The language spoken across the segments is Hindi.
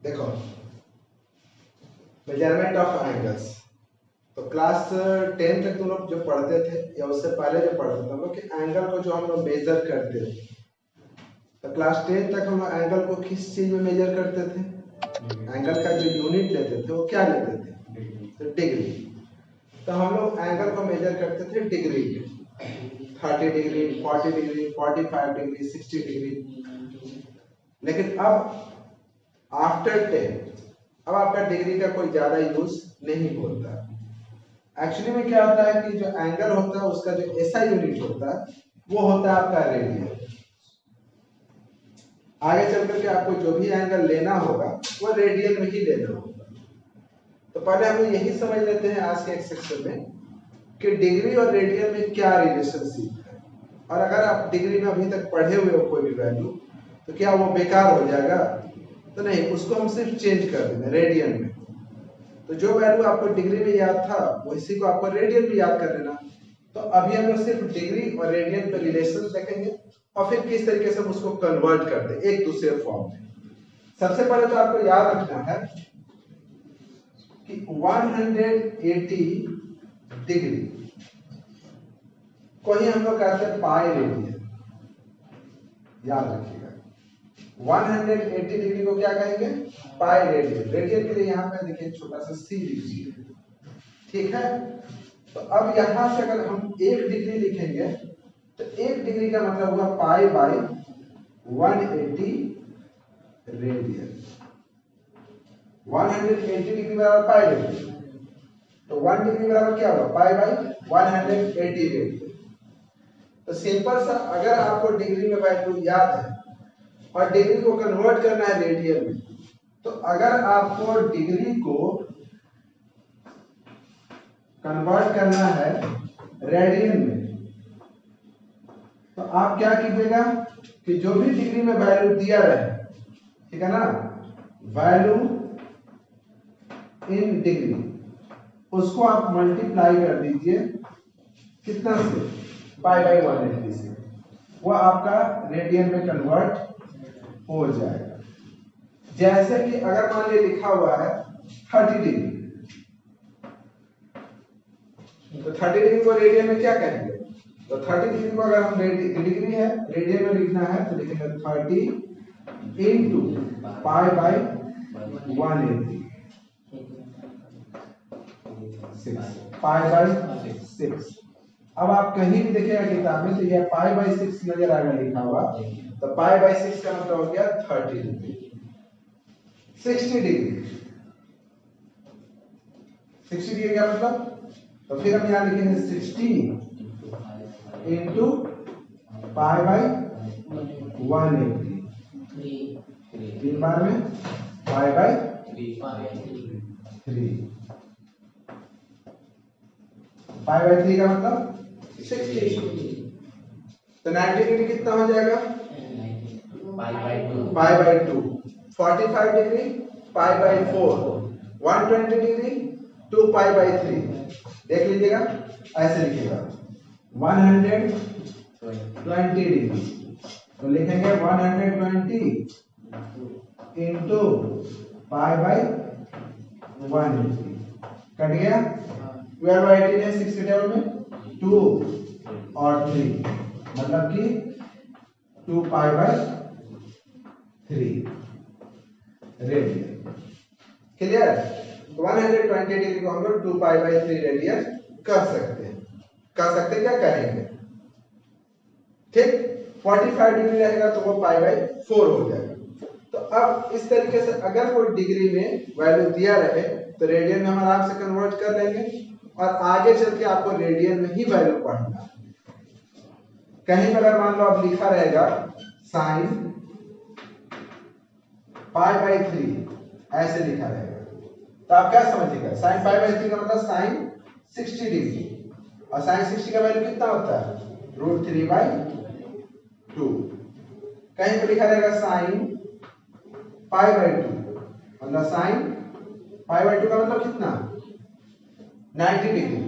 देखो मेजरमेंट ऑफ एंगल्स, तो क्लास 10 तक तुम लोग जो पढ़ते थे या उससे पहले जो पढ़ते थे हम लोग कि एंगल को जो हम लोग मेजर करते थे, तो क्लास 10 तक हम लोग एंगल को किस चीज में मेजर करते थे? एंगल का जो यूनिट लेते थे वो क्या लेते थे? तो डिग्री। तो हम लोग एंगल को मेजर करते थे डिग्री में, 30 डिग्री, 40 डिग्री, 45 डिग्री, 60 डिग्री। लेकिन अब आफ्टर 10 अब आपका डिग्री का कोई ज्यादा यूज नहीं होता। एक्चुअली में क्या होता है कि जो एंगल होता है उसका जो एसआई यूनिट होता है वो होता है आपका रेडियन। आगे चल करके आपको जो भी एंगल लेना होगा वो रेडियन में ही लेना होगा। तो पहले हम यही समझ लेते हैं आज के एक सेक्शन में कि डिग्री और रेडियन में क्या रिलेशनशिप है, और अगर आप डिग्री में अभी तक पढ़े हुए हो कोई भी वैल्यू तो क्या वो बेकार हो जाएगा? तो नहीं, उसको हम सिर्फ चेंज कर देंगे रेडियन में। तो जो वैल्यू आपको डिग्री में याद था वैसी को आपको रेडियन में याद कर लेना। तो अभी हम लोग सिर्फ डिग्री और रेडियन पे रिलेशन देखेंगे और फिर किस तरीके से हम उसको कन्वर्ट करते हैं एक दूसरे फॉर्म में। सबसे पहले तो आपको याद रखना है कि 180 डिग्री को ही हम लोग कहते हैं पाई रेडियन। याद रखिएगा 180 डिग्री को क्या कहेंगे? Pi radian. रेडियन के लिए यहाँ पे देखिए छोटा सा सी लिखिए, ठीक है। तो अब यहां से अगर हम 1 डिग्री लिखेंगे तो 1 डिग्री का मतलब हुआ पाई बाई 180 रेडियन। 180 डिग्री बराबर पाई रेडियन, तो 1 डिग्री बराबर क्या होगा? Pi by 180 radian. तो सिंपल सा, अगर आपको डिग्री में वैल्यू याद है और डिग्री को कन्वर्ट करना है रेडियन में, तो अगर आपको डिग्री को कन्वर्ट करना है रेडियन में तो आप क्या कीजिएगा कि जो भी डिग्री में वैल्यू दिया रहे, ठीक है ना, वैल्यू इन डिग्री, उसको आप मल्टीप्लाई कर दीजिए कितना से? पाई बाई 180 से। वो आपका रेडियन में कन्वर्ट हो जाएगा। जैसे कि अगर मान लीजिए लिखा हुआ है 30 डिग्री, तो 30 डिग्री को रेडियन में क्या कहेंगे? तो 30 डिग्री को अगर हम डिग्री है रेडियन में लिखना है तो लिखेंगे 30 into pi by 180, pi by 6। अब आप कहीं भी देखिएगा किताब में तो यह पाई बाई 6 नजर आएगा लिखा हुआ, तो पाई बाई 6 का मतलब हो गया 30 डिग्री। 60 डिग्री, 60 डिग्री का मतलब, तो फिर हम यहाँ लिखेंगे 60 इंटू पाई बाई 180, 3 बार में पाई बाई 3, पाई बाई 3 का मतलब 60। तो 90 डिग्री कितना हो जाएगा? Pi by 2। 45 degree pi by 4। 120 degree 2 pi by 3। देख लीजिएगा, ऐसे लिखिएगा 120 डिग्री, तो लिखेंगे 120 इंटू पाई बाई 180। कट गया? 12 बाई 18 है 60 टेबल में 2 और 3, मतलब कि 2 pi by 3 radian. Clear? 120 degree को हम लोग 2 पाई बाई 3 रेडियन कर सकते हैं। क्या करेंगे? ठीक। 45 डिग्री रहेगा तो वो पाई बाई 4 हो जाएगा। तो अब इस तरीके से अगर कोई डिग्री में वैल्यू दिया रहे तो रेडियन में हम आराम से कन्वर्ट कर लेंगे, और आगे चल के आपको रेडियन में ही वैल्यू पढ़ना है। कहीं पर अगर मान लो अब लिखा रहेगा साइन पाई बाई 3 ऐसे लिखा रहेगा, तो आप क्या समझिएगा? साइन पाई बाई 3 का मतलब साइन 60 डिग्री, और साइन 60 का वैल्यू कितना होता है? √3 बाई 2। कहीं पर लिखा रहेगा साइन पाई बाई 2, मतलब साइन पाई बाई 2 का मतलब कितना? 90 डिग्री।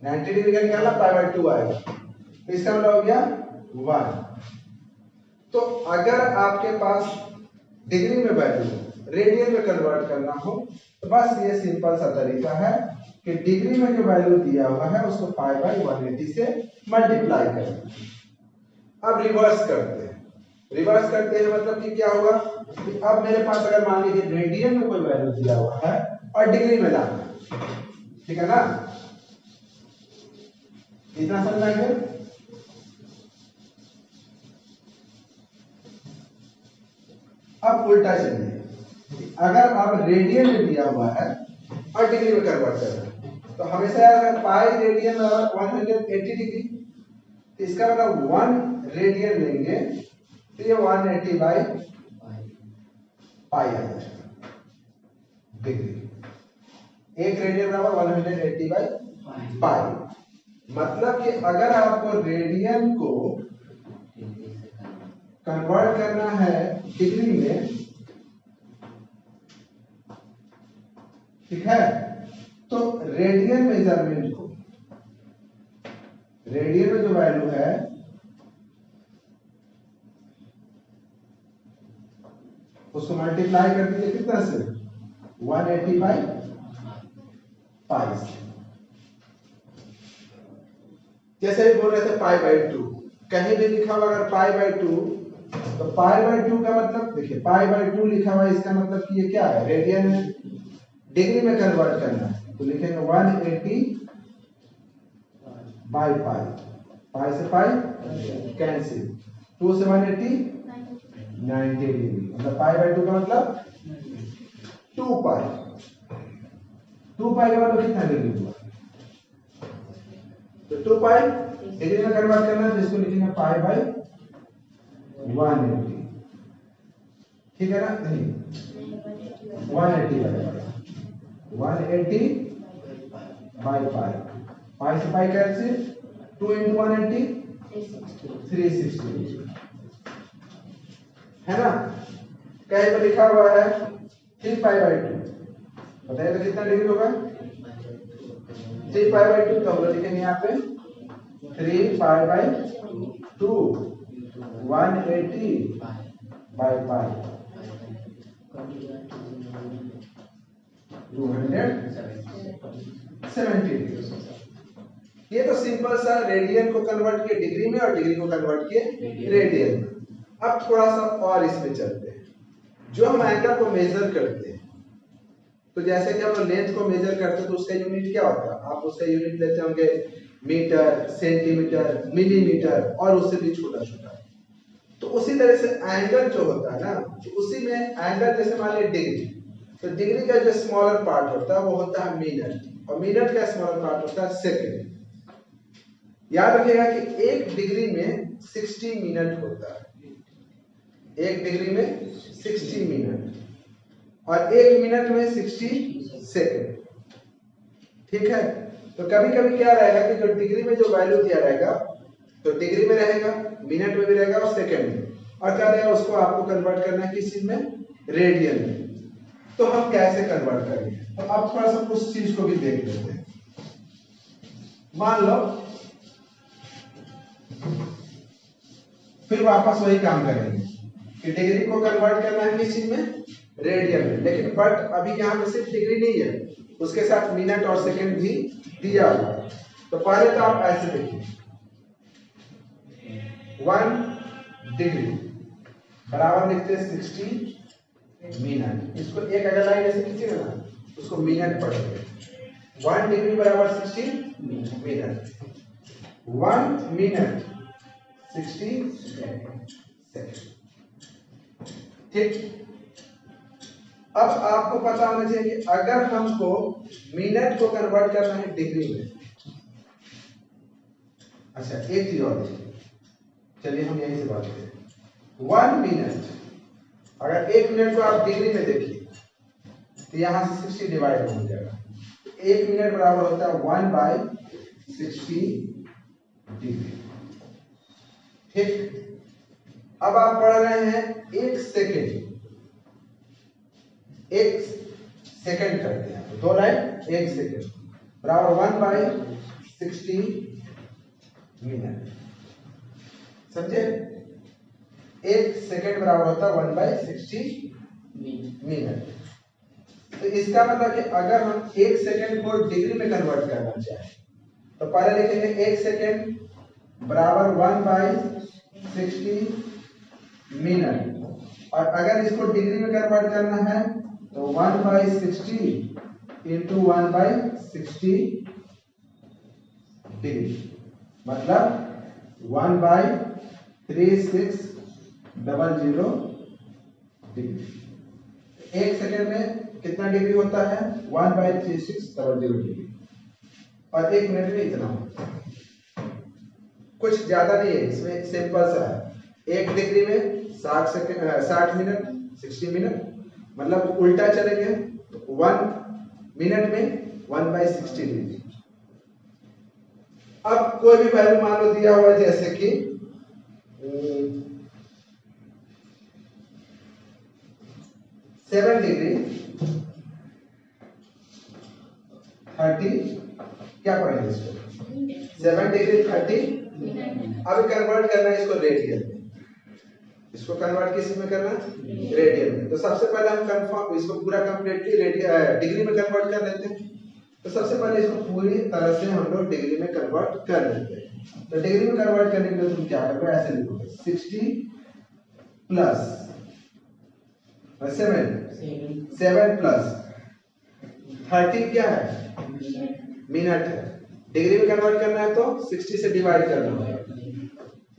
90 डिग्री का निकालना पाई बाई 2 आएगा, तो इसका मतलब हो गया 1। तो अगर आपके पास डिग्री में वैल्यू रेडियन में कन्वर्ट करना हो तो बस ये सिंपल सा तरीका है कि डिग्री में जो वैल्यू दिया हुआ है उसको पाई बाई 180 से मल्टीप्लाई करना। अब रिवर्स करते हैं। रिवर्स करते हैं मतलब कि क्या होगा कि अब मेरे पास अगर मान लीजिए रेडियन में कोई वैल्यू दिया हुआ है और डिग्री में लाना है, ठीक है ना, इतना समझाएंगे। अब उल्टा चलिए, अगर अब रेडियन में दिया हुआ है और डिग्री में कन्वर्ट करना है तो हमेशा याद पाई रेडियन बराबर 180 डिग्री, तो इसका मतलब 1 रेडियन लेंगे तो ये 180 बाई पाई आ जाएगा डिग्री। 1 रेडियन बराबर 180 बाई पाई। मतलब कि अगर आपको रेडियन को कन्वर्ट करना है डिग्री में, ठीक है, तो रेडियन मेजरमेंट को, रेडियन में जो वैल्यू है उसको मल्टीप्लाई कर दीजिए कितना से, 180 बाई पाई से। जैसे भी बोल रहे थे पाई बाई 2, कहीं भी लिखा हुआ अगर पाई बाई 2 तो पाई बाई 2 का मतलब देखिए पाई बाई 2 लिखा हुआ है, इसका मतलब कि ये क्या है, रेडियन है, डिग्री में कन्वर्ट करना है तो लिखेंगे 180 बाई पाई, पाई से पाई कैंसिल, 2 से 180 90 डिग्री, मतलब पाई बाई 2 का मतलब 2 पाई, 2 पाई का मतलब कितना डिग्री हुआ, तो 2 पाई डिग्री में कन्वर्ट करना है जिसको लिखेंगे पाई बाई 180, ठीक है ना, नहीं 180 बाई पाई, पाई से पाई कैंसिल, 2 into 180 360 है ना। कहीं पर लिखा हुआ है 3 पाई बाई 2, बताइए तो कितना डिग्री होगा, 3 पाई बाई 2, तो हम लोग लिखेंगे यहाँ पे 3 पाई बाई 2 180 बाई पाई 270। ये तो सिंपल सा रेडियन को कन्वर्ट किए डिग्री में और डिग्री को कन्वर्ट किए रेडियन में। अब थोड़ा सा और इसमें चलते हैं, जो हम एंगल को मेजर करते हैं, तो जैसे कि हम लेंथ को मेजर करते हैं तो उसका यूनिट क्या होता है, आप उसका यूनिट लेते होंगे मीटर, सेंटीमीटर, मिलीमीटर और उससे भी छोटा छोटा। तो उसी तरह से एंगल जो होता है ना, तो उसी में एंगल जैसे मान लीजिए डिग्री, तो डिग्री का जो स्मॉलर पार्ट होता है वो होता है मिनट, और मिनट का स्मॉलर पार्ट होता है सेकंड। याद रखिएगा कि 1 डिग्री में 60 मिनट होता है, 1 डिग्री में 60 मिनट और 1 मिनट में 60 सेकंड, ठीक है। तो कभी कभी क्या रहेगा कि जो डिग्री में जो वैल्यू दिया रहेगा तो डिग्री में रहेगा, मिनट में भी रहेगा और सेकंड में, और क्या रहेगा उसको आपको कन्वर्ट करना है किस चीज में, रेडियन में। तो हम कैसे कन्वर्ट करेंगे, तो अब थोड़ा सा उस चीज को भी देख लेते हैं। मान लो फिर वापस वही काम करेंगे कि डिग्री को कन्वर्ट करना है किस चीज में, रेडियन में, लेकिन बट अभी यहाँ पे सिर्फ डिग्री नहीं है, उसके साथ मिनट और सेकंड भी दिया हुआ है। तो पहले तो आप ऐसे देखिए 1 डिग्री बराबर लिखते हैं 60 मिनट, इसको एक अगर लाइन ऐसे खींचेंगे ना उसको मिनट पढ़ेंगे। 1 डिग्री बराबर 60 मिनट, 1 मिनट 60 सेकंड, ठीक। अब आपको पता होना चाहिए कि अगर हमको मिनट को कन्वर्ट करना है डिग्री में, अच्छा एक चीज और चलिए हम यहीं से बात करें। 1 मिनट, अगर 1 मिनट को आप डिग्री में देखिए तो यहां से 60 डिवाइड हो जाएगा, 1 मिनट बराबर होता है 1/60 डिग्री, ठीक। अब आप पढ़ रहे हैं 1 सेकेंड, 1 सेकेंड करते हैं तो 2 लाइन 1 सेकेंड बराबर 1/60 मिनट, समझे। 1 सेकेंड बराबर होता है 1/60 मिनट। तो इसका मतलब कि अगर हम 1 सेकंड को डिग्री में कन्वर्ट करना चाहें तो पहले लिखेंगे 1 सेकंड बराबर 1/60 मिनट, और अगर इसको डिग्री में कन्वर्ट करना है तो 1/60 इंटू 1/60 डिग्री, मतलब 1/3600 डिग्री। 1 सेकंड में कितना डिग्री होता है? 1/3600 डिग्री, और 1 मिनट में इतना होता है। कुछ ज्यादा नहीं है इसमें, सिंपल सा है। 1 डिग्री में 60 मिनट, 60 मिनट, मतलब उल्टा चलेंगे तो 1 मिनट में 1/60 डिग्री। अब कोई भी वैल्यू मान लो दिया हुआ, जैसे कि 7 डिग्री 30, क्या पढ़ेंगे इसको? 7 डिग्री 30। अब कन्वर्ट करना है इसको रेडियन में। इसको कन्वर्ट किस में करना? रेडियन में। तो सबसे पहले हम कंफर्म इसको पूरा कंप्लीटली डिग्री में कन्वर्ट कर लेते हैं। तो सबसे पहले इसको पूरी तरह से हम लोग डिग्री में कन्वर्ट कर लेते हैं। तो डिग्री में कन्वर्ट करने के लिए तुम क्या करोगे? ऐसे लिखोगे 60 प्लस 7 प्लस 30 क्या है? मिनट है। डिग्री में कन्वर्ट करना है तो 60 से डिवाइड करना होगा।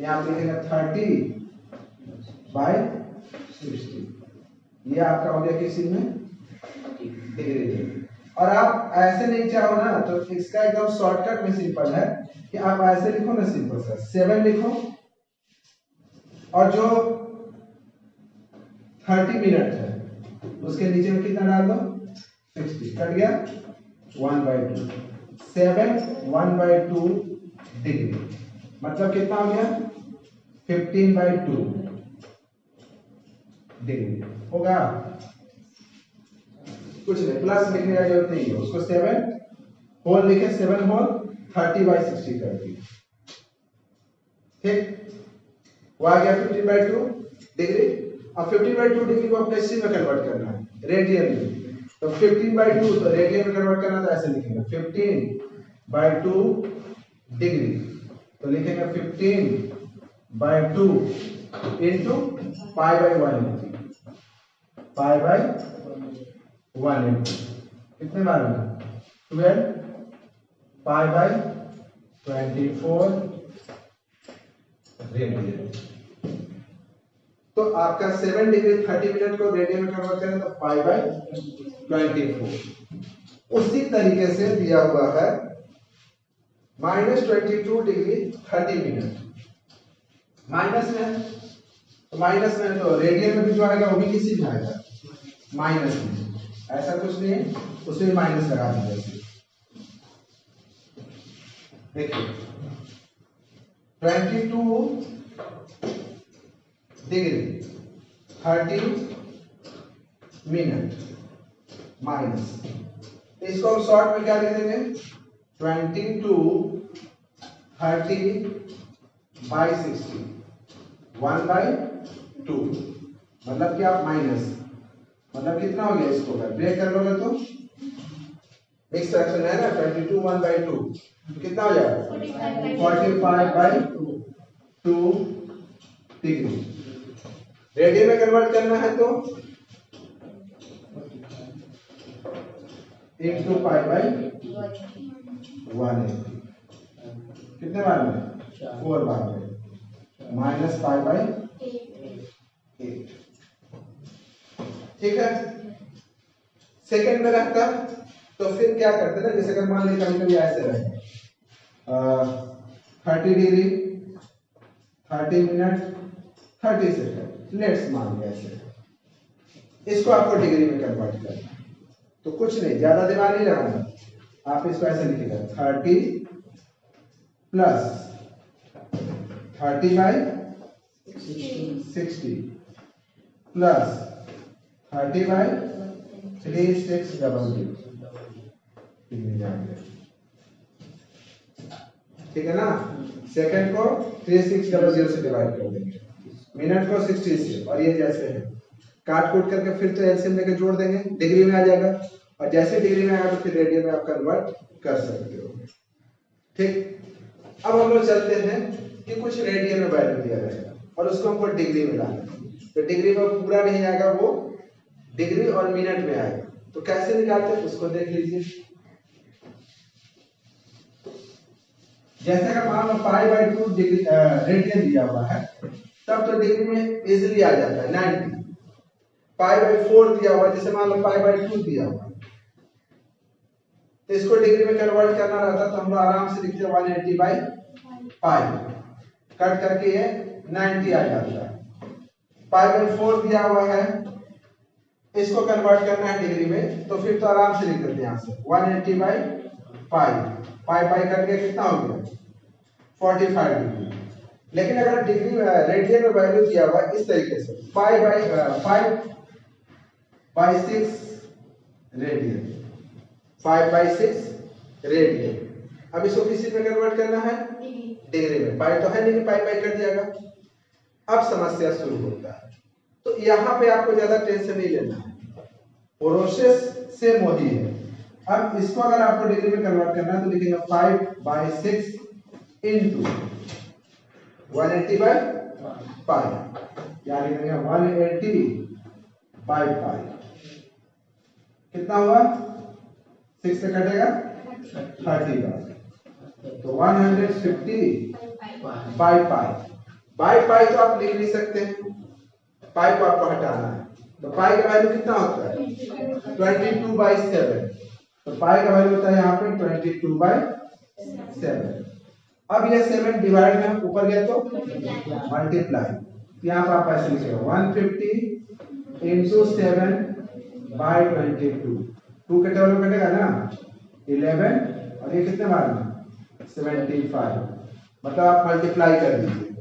यहाँ पे लिखेंगे 30/60। ये आपका हो गया किसी में डिग्री में। और आप ऐसे नहीं चाहो ना तो इसका एकदम शॉर्टकट में सिंपल है कि आप ऐसे लिखो ना, सिंपल सा 7 लिखो और जो 30 मिनट है उसके नीचे में कितना डाल दो? 60। कट गया 1/2। 7 1/2 डिग्री, मतलब कितना हो गया? 15/2 डिग्री होगा। कुछ नहीं, प्लस लिखने का जरूरत नहीं है। उसको 7 होल लिखे, 7 होल 30/60 कर दिए। ठीक, वो आ गया 15/2 डिग्री। अब 15/2 डिग्री को कैसे में कन्वर्ट करना है? रेडियन में। तो 15/2 तो रेडियन में कन्वर्ट करना तो ऐसे लिखेंगे 15/2 डिग्री। तो लिखेंगे 15/2 इंटू π/1, π/1 कितने बार में? 12 π/24 रेडियन। तो आपका 7 डिग्री 30 मिनट को रेडियन में कन्वर्ट करें तो π/24। उसी तरीके से दिया हुआ है -22 डिग्री 30 मिनट। माइनस में, तो माइनस में तो रेडियन में भी जो आएगा वो भी किसी में आएगा माइनस में। ऐसा कुछ नहीं है, उसमें माइनस लगा दीजिए। देखिए 22 डिग्री 30 मिनट माइनस, इसको हम शॉर्ट में क्या लिख देंगे? 22 30/60 1/2, मतलब कि आप माइनस, मतलब कितना हो गया? इसको ब्रेक कर लोगे तो मिक्स फ्रैक्शन है ना, 22 1/2 कितना हो जाएगा? 45/2 डिग्री। रेडियन में कन्वर्ट करना है तो इंटू π/1 कितने बार में? 4 बार में, -π/8। ठीक है। सेकंड में रहता तो फिर क्या करते ना, जैसे अगर मान लीजिए कभी कभी ऐसे रहे 30 डिग्री 30 मिनट 30 सेकंड, लेट्स मान लिया ऐसे। इसको आपको डिग्री में कन्वर्ट करना है तो कुछ नहीं, ज्यादा दिमाग नहीं लगाना। आप इसको ऐसे लिखिएगा 30 प्लस 30/60 प्लस 30/3600। ठीक है ना। सेकंड को 3600 से डिवाइड कर देंगे, मिनट को 60 से, और ये जैसे है काट कूट करके फिर तो एलसीएम लेके जोड़ देंगे, डिग्री में आ जाएगा, और जैसे डिग्री में आएगा तो फिर रेडियन में आप कन्वर्ट कर सकते हो। ठीक, अब हम लोग चलते हैं कि कुछ रेडियन में वैल्यू दिया रहेगा और उसको हमको डिग्री में लाना है। तो डिग्री में पूरा नहीं आएगा, वो डिग्री और मिनट में आएगा। तो कैसे निकालते हैं उसको देख लीजिए। जैसे अगर मान लो π/2 डिग्री रेडियन दिया हुआ है, तब तो डिग्री में इजीली आ जाता है 90। π/4 दिया हुआ, जैसे मान लो π/2 दिया हुआ, तो इसको डिग्री में कन्वर्ट करना रहता तो हम लोग आराम से लिखते 180/π, कट करके ये 90 आ जाता है। π/4 दिया हुआ है, इसको कन्वर्ट करना है डिग्री में, तो फिर तो आराम से लिख देते हैं यहाँ से 180/π, पाई करके कितना हो गया 45 डिग्री। लेकिन अगर डिग्री रेडियन में वैल्यू दिया हुआ इस तरीके से π/6 रेडियन, 5/6 रेडियन। अब इसको किसी में कन्वर्ट करना है डिग्री में, पाई तो है नहीं, पाई कर दिया जाएगा। अब समस्या शुरू होता है, तो यहाँ पे आपको ज्यादा टेंशन नहीं लेना है, प्रोसेस सेम वही है। अब इसको अगर आपको डिग्री में कन्वर्ट करना है तो लिखेंगे 5/6 इंटू 180/π, यानी लिखेंगे 180/π। कितना हुआ, 6 से कटेगा 30 का, तो 150/π तो आप लिख नहीं सकते, पाई को आपको हटाना है, तो पाई का वैल्यू कितना होता है 22/7, तो पाई का वैल्यू होता है यहाँ पे 22/7। अब ये 7 डिवाइड में ऊपर गया तो मल्टीप्लाई, यहाँ पर आप ऐसे लिखेगा 150 इंटू 7/22, 2 के टेबल में कटेगा ना 11, और ये कितने बार में 75, मतलब आप मल्टीप्लाई कर दीजिए,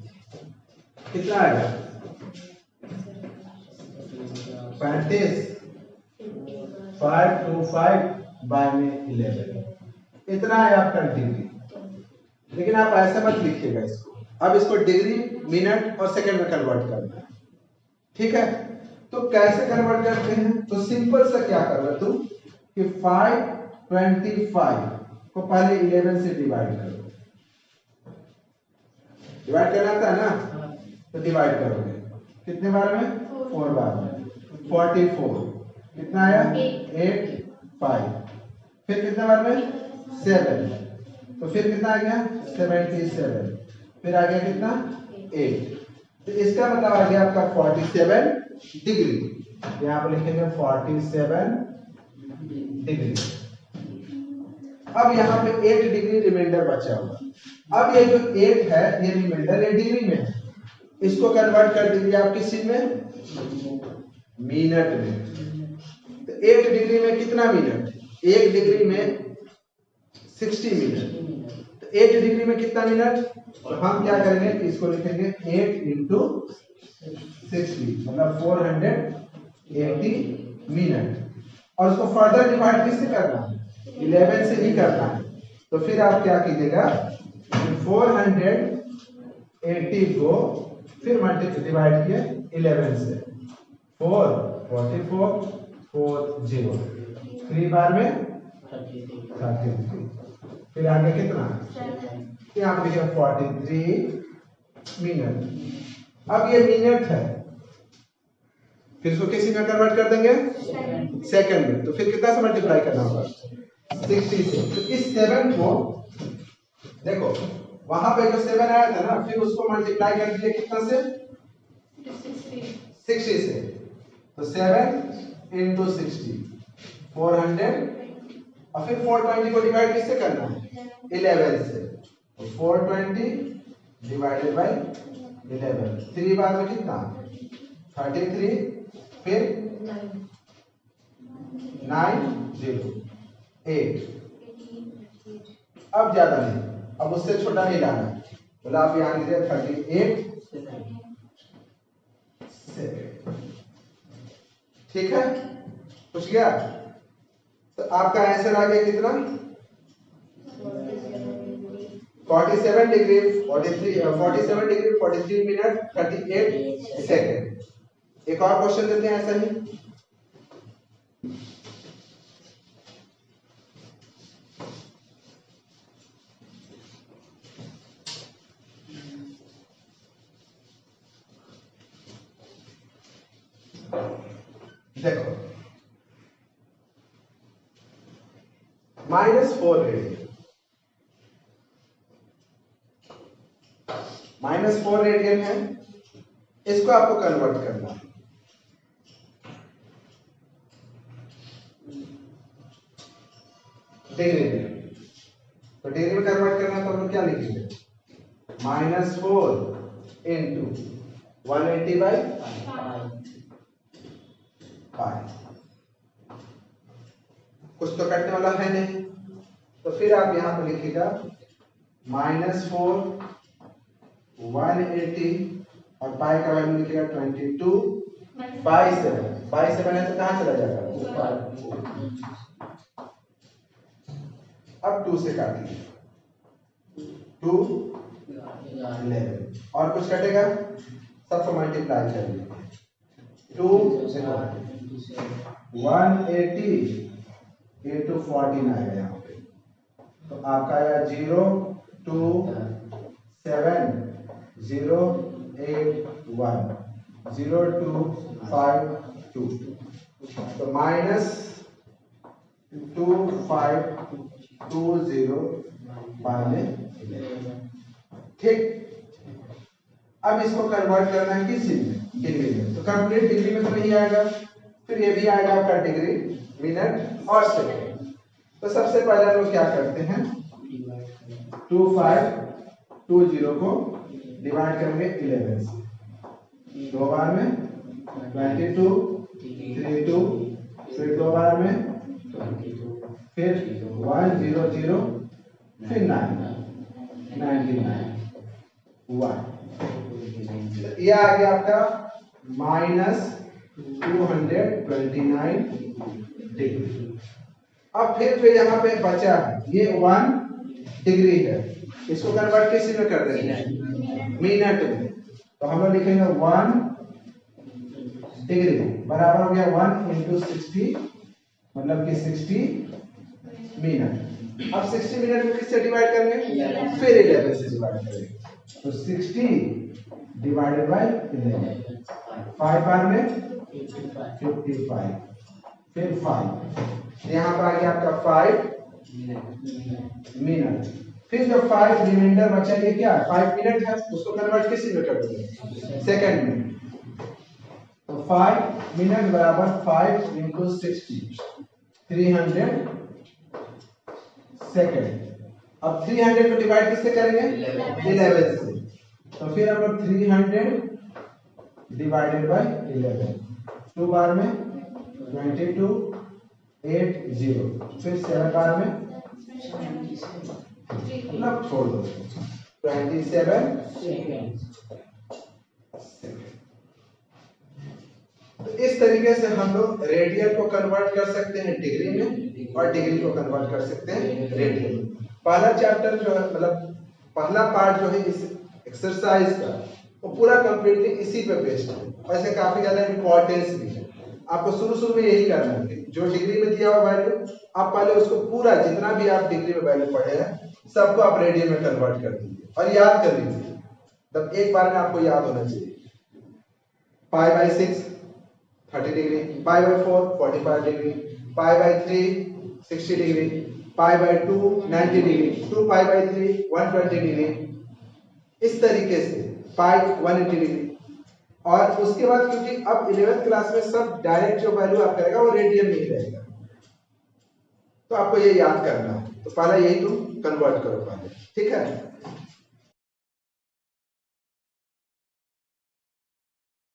कितना आएगा 35, 525/11, इतना है आपका डिग्री। लेकिन आप ऐसे मत लिखिएगा इसको, अब इसको डिग्री, मिनट और सेकंड में कन्वर्ट करना है, ठीक है। तो कैसे कन्वर्ट करते हैं, तो सिंपल सा क्या कर रहे तुम कि 525 को पहले 11 से डिवाइड करो, डिवाइड करना था ना, तो डिवाइड करोगे कितने बार में 4 बार में, 44, कितना आया 8, 5, फिर कितने बार में 7, तो फिर कितना आ गया 77, फिर आ गया कितना 8, तो इसका मतलब आ गया आपका 47 डिग्री। यहाँ पर लिखेंगे 47 डिग्री। अब यहाँ पे 8 डिग्री रिमाइंडर बचा हुआ, अब ये जो 8 है ये रिमाइंडर ये डिग्री में है, इसको कन्वर्ट कर दीजिए आप किस चीज में, मिनट में। तो 8 डिग्री में कितना मिनट, 1 डिग्री में 60 मिनट, तो 8 डिग्री में कितना मिनट, तो हम क्या करेंगे इसको लिखेंगे 8 इंटू 60, मतलब 480 मिनट, और उसको फर्दर डिवाइड किससे करना है 11 से ही करना है। तो फिर आप क्या कीजिएगा 480 को फिर मल्टीप्लाई डिवाइड किए 11 से, 4 44 4 0, 3 बार में 33, फिर आगे कितना यहाँ पे लिखा 43 मिनट। अब ये मिनट है, फिर इसको किसी में कन्वर्ट कर देंगे सेकंड में, तो फिर कितना से मल्टीप्लाई करना होगा 60 से। तो इस 7 को देखो वहां पे जो 7 आया था ना, फिर उसको मल्टीप्लाई कर दीजिए कितना से 60 से, तो 7 इंटू 60 400, और फिर 420 को डिवाइड किससे करना है 11 से, तो 420 डिवाइडेड बाय 11, 3 बार में कितना 33, फिर 9 0 8, अब ज्यादा नहीं, अब उससे छोटा नहीं लाना, बोला आप यहाँ लीजिए 38 ठीक है, पूछ गया। तो आपका आंसर आ गया कितना 47 डिग्री 43 मिनट 38 सेकेंड। एक और क्वेश्चन देते हैं ऐसा ही। देखो -4 रेडियन, -4 रेडियन है, इसको आपको कन्वर्ट करना है। डिग्री में, तो डिग्री में कन्वर्ट करना तो हम लोग क्या लिखेंगे, -4 इंटू 180/5। कुछ तो कटने वाला है नहीं, तो फिर आप यहां पर लिखिएगा -4 180 और पाई का वैल्यू लिखिएगा 22/7 है तो कहां चला जाएगा, अब 2 से काटिए, 2 11 और कुछ कटेगा, सबको मल्टीप्लाई करिए, 2 180 into 14 आएगा यहाँ पे, तो आपका आया 0 2 7 0 8 1 0 2 5 2, तो -2520 ठीक। अब इसको कन्वर्ट करना है किस चीज में, डिग्री में, तो कंप्लीट डिग्री में तो नहीं आएगा, फिर ये भी आएगा आपका डिग्री, मिनट और सेकंड। तो सबसे पहले हम लोग क्या करते हैं, 2520 को डिवाइड करेंगे 11 से, 2 बार में 22 32, फिर 2 बार में 22, फिर 100, फिर 99 1, ये आ गया आपका -229 डिग्री। अब फिर जो यहाँ पे बचा है ये 1 डिग्री है, इसको कन्वर्ट किस में कर देंगे, मिनट में, तो हम लोग लिखेंगे 1 डिग्री बराबर हो गया 1 × 60, मतलब कि 60 मिनट। अब 60 मिनट को किससे डिवाइड करेंगे, फिर 11 से डिवाइड करेंगे, तो 60 डिवाइडेड बाय 11, 5 बार में 55, फिर 5, यहाँ पर आ गया आपका 5 मिनट, फिर जो 5 रिमाइंडर बचा ये क्या है, 5 मिनट है, उसको कन्वर्ट किस में कर देंगे, सेकंड में, तो 5 मिनट बराबर 5 × 60 300 सेकंड। अब 300 को डिवाइड किससे करेंगे, 11 से, तो फिर हम लोग 300 डिवाइडेड बाय 11, 2 बार में 22 8 0, फिर 7 बार में मतलब छोड़ दो 27 तो इस तरीके से हम लोग रेडियन को कन्वर्ट कर सकते हैं डिग्री में, और डिग्री को कन्वर्ट कर सकते हैं रेडियन में। पहला चैप्टर जो है, मतलब पहला पार्ट जो है इस एक्सरसाइज का, वो पूरा कंप्लीटली इसी पे बेस्ड है, और इसे काफी ज्यादा इंपॉर्टेंस भी है। आपको शुरू में यही करना है, जो डिग्री में दिया हुआ वैल्यू आप पहले उसको पूरा, जितना भी आप डिग्री में वैल्यू पढ़े हैं सबको आप रेडियन में कन्वर्ट कर दीजिए और याद कर लीजिए, तब एक बार में आपको याद होना चाहिए। π/6 30 degree, π/4 45 degree, π/3 60 degree, π/2 90 degree, 2π/3 120 degree, इस तरीके से π/180 डिग्री। और उसके बाद क्योंकि अब 11th क्लास में सब डायरेक्ट जो वैल्यू आप करेगा वो रेडियन में ही रहेगा, तो आपको ये याद करना है, तो पहले यही तुम कन्वर्ट करो पहले, ठीक है।